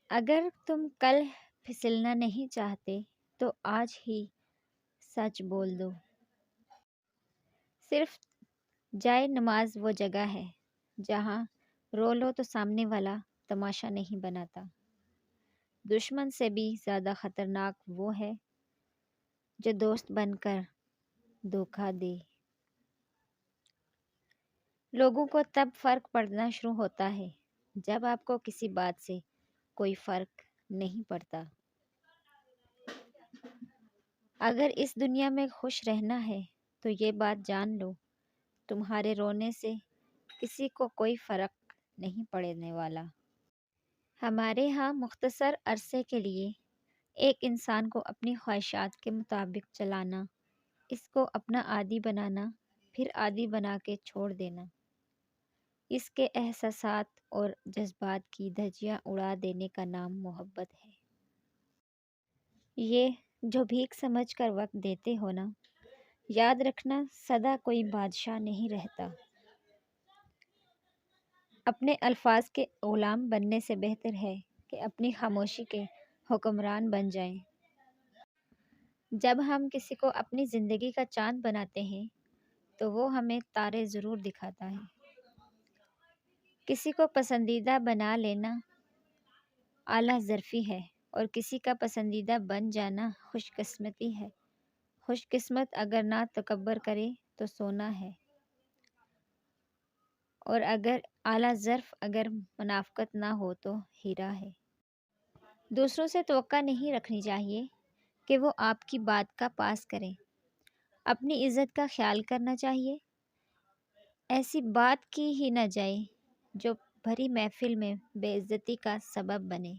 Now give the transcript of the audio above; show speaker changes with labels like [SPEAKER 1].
[SPEAKER 1] اگر تم کل پھسلنا نہیں چاہتے تو آج ہی سچ بول دو۔ صرف جائے نماز وہ جگہ ہے جہاں رو لو تو سامنے والا تماشا نہیں بناتا۔ دشمن سے بھی زیادہ خطرناک وہ ہے جو دوست بن کر دھوکہ دے۔ لوگوں کو تب فرق پڑنا شروع ہوتا ہے جب آپ کو کسی بات سے کوئی فرق نہیں پڑتا۔ اگر اس دنیا میں خوش رہنا ہے تو یہ بات جان لو، تمہارے رونے سے کسی کو کوئی فرق نہیں پڑنے والا۔ ہمارے ہاں مختصر عرصے کے لیے ایک انسان کو اپنی خواہشات کے مطابق چلانا، اس کو اپنا عادی بنانا، پھر عادی بنا کے چھوڑ دینا، اس کے احساسات اور جذبات کی دھجیاں اڑا دینے کا نام محبت ہے۔ یہ جو بھیک سمجھ کر وقت دیتے ہو نا، یاد رکھنا سدا کوئی بادشاہ نہیں رہتا۔ اپنے الفاظ کے غلام بننے سے بہتر ہے کہ اپنی خاموشی کے حکمران بن جائیں۔ جب ہم کسی کو اپنی زندگی کا چاند بناتے ہیں تو وہ ہمیں تارے ضرور دکھاتا ہے۔ کسی کو پسندیدہ بنا لینا اعلیٰ ظرفی ہے اور کسی کا پسندیدہ بن جانا خوش قسمتی ہے۔ خوش قسمت اگر نہ تکبر کرے تو سونا ہے، اور اگر اعلیٰ ظرف اگر منافقت نہ ہو تو ہیرا ہے۔ دوسروں سے توقع نہیں رکھنی چاہیے کہ وہ آپ کی بات کا پاس کریں۔ اپنی عزت کا خیال کرنا چاہیے۔ ایسی بات کی ہی نہ جائے جو بھری محفل میں بے عزتی کا سبب بنے۔